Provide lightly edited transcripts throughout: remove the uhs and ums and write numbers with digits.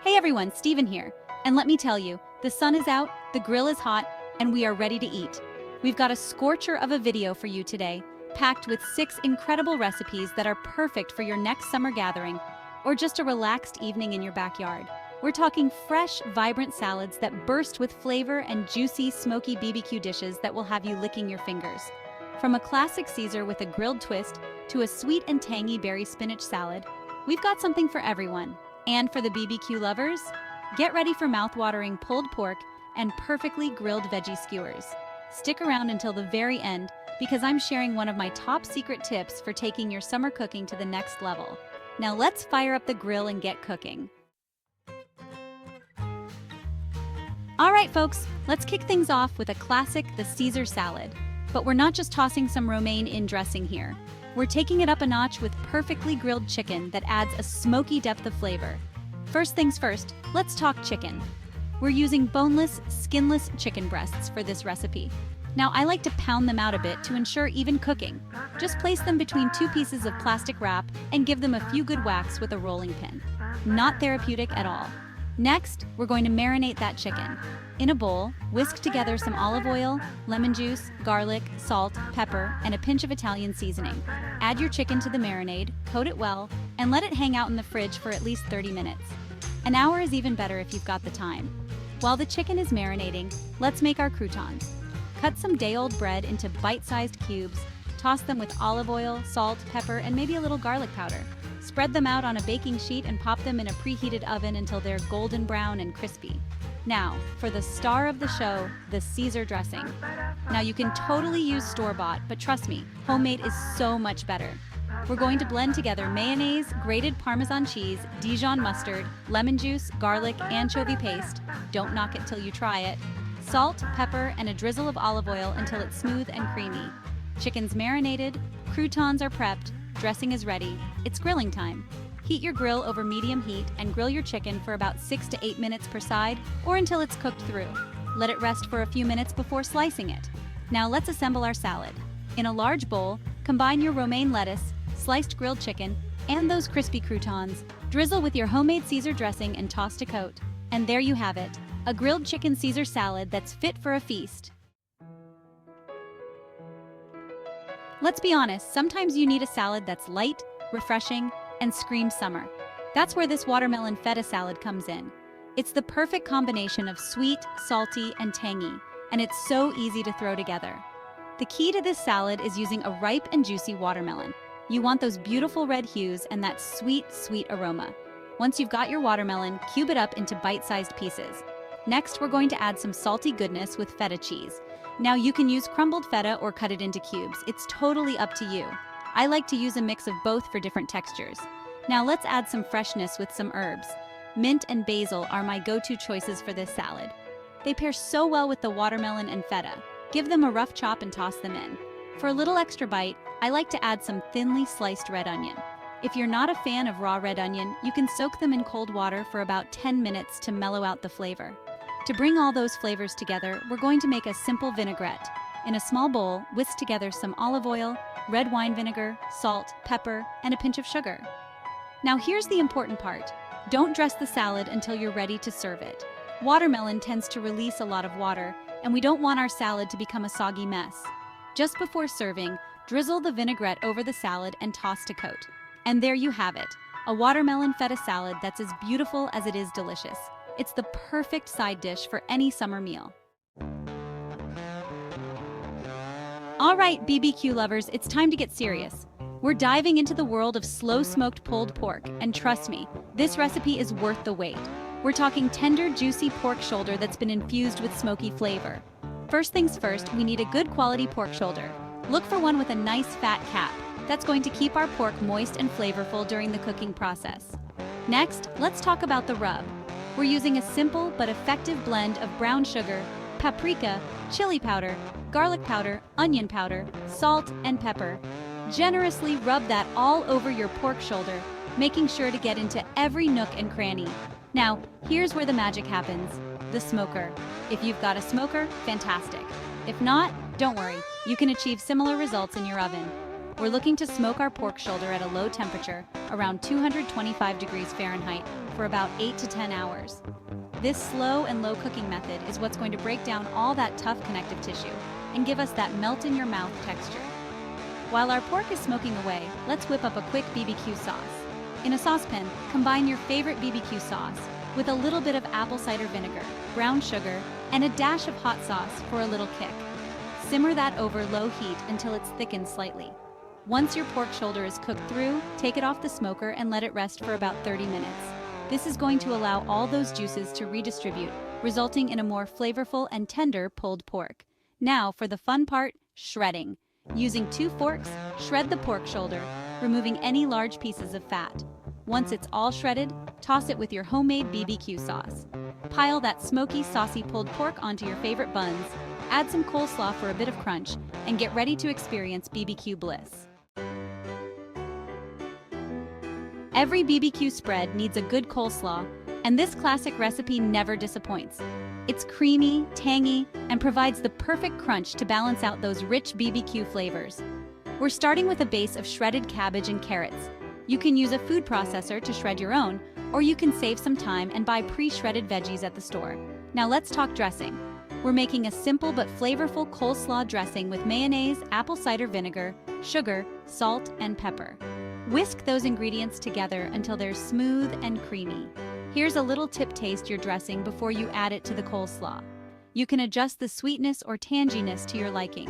Hey everyone, Steven here. And let me tell you, the sun is out, the grill is hot, and we are ready to eat. We've got a scorcher of a video for you today, packed with 6 incredible recipes that are perfect for your next summer gathering or just a relaxed evening in your backyard. We're talking fresh, vibrant salads that burst with flavor and juicy, smoky BBQ dishes that will have you licking your fingers. From a classic Caesar with a grilled twist to a sweet and tangy berry spinach salad, we've got something for everyone. And for the BBQ lovers, get ready for mouth-watering pulled pork and perfectly grilled veggie skewers. Stick around until the very end because I'm sharing one of my top secret tips for taking your summer cooking to the next level. Now let's fire up the grill and get cooking. All right, folks, let's kick things off with a classic, the Caesar salad. But we're not just tossing some romaine in dressing here. We're taking it up a notch with perfectly grilled chicken that adds a smoky depth of flavor. First things first, let's talk chicken. We're using boneless, skinless chicken breasts for this recipe. Now, I like to pound them out a bit to ensure even cooking. Just place them between 2 pieces of plastic wrap and give them a few good whacks with a rolling pin. Not therapeutic at all. Next, we're going to marinate that chicken. In a bowl, whisk together some olive oil, lemon juice, garlic, salt, pepper, and a pinch of Italian seasoning. Add your chicken to the marinade, coat it well, and let it hang out in the fridge for at least 30 minutes. An hour is even better if you've got the time. While the chicken is marinating, let's make our croutons. Cut some day-old bread into bite-sized cubes, toss them with olive oil, salt, pepper, and maybe a little garlic powder. Spread them out on a baking sheet and pop them in a preheated oven until they're golden brown and crispy. Now, for the star of the show, the Caesar dressing. Now, you can totally use store-bought, but trust me, homemade is so much better. We're going to blend together mayonnaise, grated Parmesan cheese, Dijon mustard, lemon juice, garlic, anchovy paste. Don't knock it till you try it. Salt, pepper, and a drizzle of olive oil until it's smooth and creamy. Chicken's marinated, croutons are prepped, dressing is ready. It's grilling time. Heat your grill over medium heat and grill your chicken for about 6 to 8 minutes per side or until it's cooked through. Let it rest for a few minutes before slicing it. Now let's assemble our salad. In a large bowl, combine your romaine lettuce, sliced grilled chicken, and those crispy croutons. Drizzle with your homemade Caesar dressing and toss to coat. And there you have it, a grilled chicken Caesar salad that's fit for a feast. Let's be honest, sometimes you need a salad that's light, refreshing, and screams summer. That's where this watermelon feta salad comes in. It's the perfect combination of sweet, salty, and tangy, and it's so easy to throw together. The key to this salad is using a ripe and juicy watermelon. You want those beautiful red hues and that sweet, sweet aroma. Once you've got your watermelon, cube it up into bite-sized pieces. Next, we're going to add some salty goodness with feta cheese. Now, you can use crumbled feta or cut it into cubes. It's totally up to you. I like to use a mix of both for different textures. Now let's add some freshness with some herbs. Mint and basil are my go-to choices for this salad. They pair so well with the watermelon and feta. Give them a rough chop and toss them in. For a little extra bite, I like to add some thinly sliced red onion. If you're not a fan of raw red onion, you can soak them in cold water for about 10 minutes to mellow out the flavor. To bring all those flavors together, we're going to make a simple vinaigrette. In a small bowl, whisk together some olive oil, red wine vinegar, salt, pepper, and a pinch of sugar. Now here's the important part. Don't dress the salad until you're ready to serve it. Watermelon tends to release a lot of water, and we don't want our salad to become a soggy mess. Just before serving, drizzle the vinaigrette over the salad and toss to coat. And there you have it, a watermelon feta salad that's as beautiful as it is delicious. It's the perfect side dish for any summer meal. All right, BBQ lovers, it's time to get serious. We're diving into the world of slow-smoked pulled pork, and trust me, this recipe is worth the wait. We're talking tender, juicy pork shoulder that's been infused with smoky flavor. First things first, we need a good quality pork shoulder. Look for one with a nice fat cap. That's going to keep our pork moist and flavorful during the cooking process. Next, let's talk about the rub. We're using a simple but effective blend of brown sugar, paprika, chili powder, garlic powder, onion powder, salt, and pepper. Generously rub that all over your pork shoulder, making sure to get into every nook and cranny. Now, here's where the magic happens, the smoker. If you've got a smoker, fantastic. If not, don't worry, you can achieve similar results in your oven. We're looking to smoke our pork shoulder at a low temperature, around 225 degrees Fahrenheit, for about 8 to 10 hours. This slow and low cooking method is what's going to break down all that tough connective tissue and give us that melt-in-your-mouth texture. While our pork is smoking away, let's whip up a quick BBQ sauce. In a saucepan, combine your favorite BBQ sauce with a little bit of apple cider vinegar, brown sugar, and a dash of hot sauce for a little kick. Simmer that over low heat until it's thickened slightly. Once your pork shoulder is cooked through, take it off the smoker and let it rest for about 30 minutes. This is going to allow all those juices to redistribute, resulting in a more flavorful and tender pulled pork. Now for the fun part, shredding. Using 2 forks, shred the pork shoulder, removing any large pieces of fat. Once it's all shredded, toss it with your homemade BBQ sauce. Pile that smoky, saucy pulled pork onto your favorite buns, add some coleslaw for a bit of crunch, and get ready to experience BBQ bliss. Every BBQ spread needs a good coleslaw, and this classic recipe never disappoints. It's creamy, tangy, and provides the perfect crunch to balance out those rich BBQ flavors. We're starting with a base of shredded cabbage and carrots. You can use a food processor to shred your own, or you can save some time and buy pre-shredded veggies at the store. Now let's talk dressing. We're making a simple but flavorful coleslaw dressing with mayonnaise, apple cider vinegar, sugar, salt, and pepper. Whisk those ingredients together until they're smooth and creamy. Here's a little tip: taste your dressing before you add it to the coleslaw. You can adjust the sweetness or tanginess to your liking.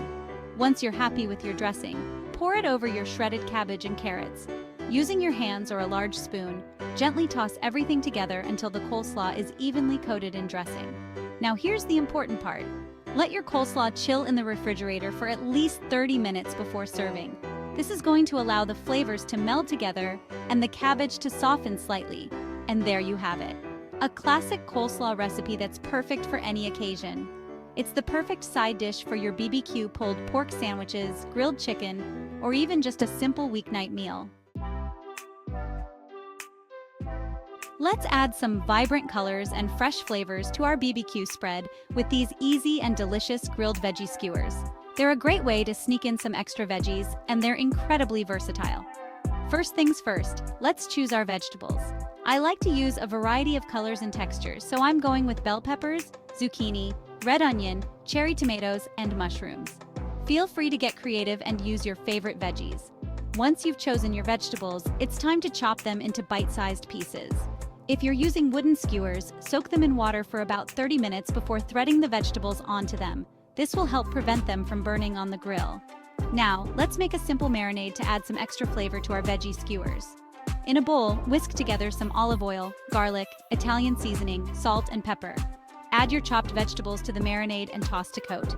Once you're happy with your dressing, pour it over your shredded cabbage and carrots. Using your hands or a large spoon, gently toss everything together until the coleslaw is evenly coated in dressing. Now here's the important part. Let your coleslaw chill in the refrigerator for at least 30 minutes before serving. This is going to allow the flavors to meld together and the cabbage to soften slightly. And there you have it. A classic coleslaw recipe that's perfect for any occasion. It's the perfect side dish for your BBQ pulled pork sandwiches, grilled chicken, or even just a simple weeknight meal. Let's add some vibrant colors and fresh flavors to our BBQ spread with these easy and delicious grilled veggie skewers. They're a great way to sneak in some extra veggies, and they're incredibly versatile. First things first, let's choose our vegetables. I like to use a variety of colors and textures, so I'm going with bell peppers, zucchini, red onion, cherry tomatoes, and mushrooms. Feel free to get creative and use your favorite veggies. Once you've chosen your vegetables, it's time to chop them into bite-sized pieces. If you're using wooden skewers, soak them in water for about 30 minutes before threading the vegetables onto them. This will help prevent them from burning on the grill. Now, let's make a simple marinade to add some extra flavor to our veggie skewers. In a bowl, whisk together some olive oil, garlic, Italian seasoning, salt, and pepper. Add your chopped vegetables to the marinade and toss to coat.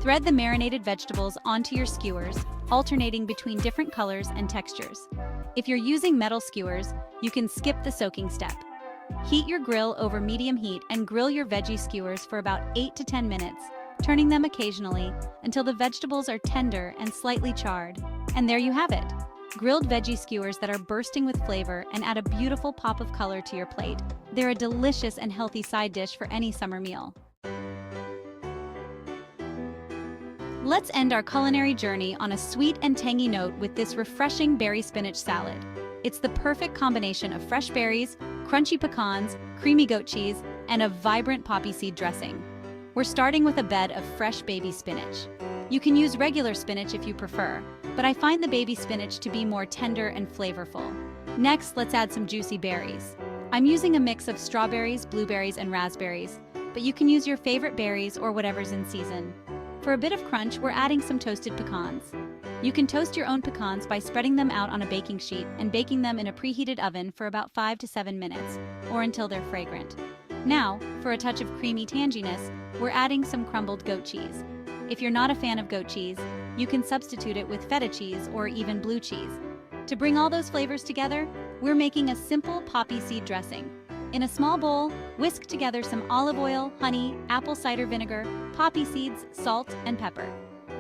Thread the marinated vegetables onto your skewers, alternating between different colors and textures. If you're using metal skewers, you can skip the soaking step. Heat your grill over medium heat and grill your veggie skewers for about 8 to 10 minutes, turning them occasionally until the vegetables are tender and slightly charred. And there you have it. Grilled veggie skewers that are bursting with flavor and add a beautiful pop of color to your plate. They're a delicious and healthy side dish for any summer meal. Let's end our culinary journey on a sweet and tangy note with this refreshing berry spinach salad. It's the perfect combination of fresh berries, crunchy pecans, creamy goat cheese, and a vibrant poppy seed dressing. We're starting with a bed of fresh baby spinach. You can use regular spinach if you prefer, but I find the baby spinach to be more tender and flavorful. Next, let's add some juicy berries. I'm using a mix of strawberries, blueberries, and raspberries, but you can use your favorite berries or whatever's in season. For a bit of crunch, we're adding some toasted pecans. You can toast your own pecans by spreading them out on a baking sheet and baking them in a preheated oven for about 5 to 7 minutes, or until they're fragrant. Now, for a touch of creamy tanginess, we're adding some crumbled goat cheese. If you're not a fan of goat cheese, you can substitute it with feta cheese or even blue cheese. To bring all those flavors together, we're making a simple poppy seed dressing. In a small bowl, whisk together some olive oil, honey, apple cider vinegar, poppy seeds, salt, and pepper.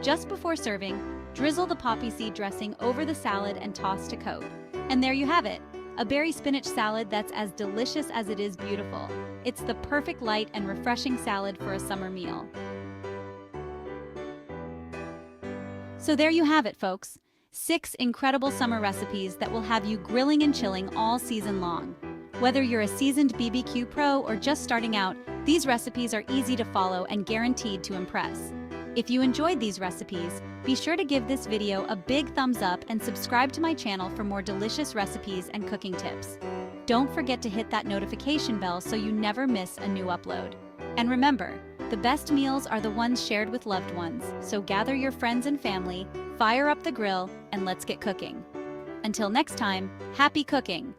Just before serving, drizzle the poppy seed dressing over the salad and toss to coat. And there you have it, a berry spinach salad that's as delicious as it is beautiful. It's the perfect light and refreshing salad for a summer meal. So there you have it, folks. 6 incredible summer recipes that will have you grilling and chilling all season long. Whether you're a seasoned BBQ pro or just starting out, these recipes are easy to follow and guaranteed to impress. If you enjoyed these recipes, be sure to give this video a big thumbs up and subscribe to my channel for more delicious recipes and cooking tips. Don't forget to hit that notification bell so you never miss a new upload. And remember, the best meals are the ones shared with loved ones, so gather your friends and family, fire up the grill, and let's get cooking. Until next time, happy cooking!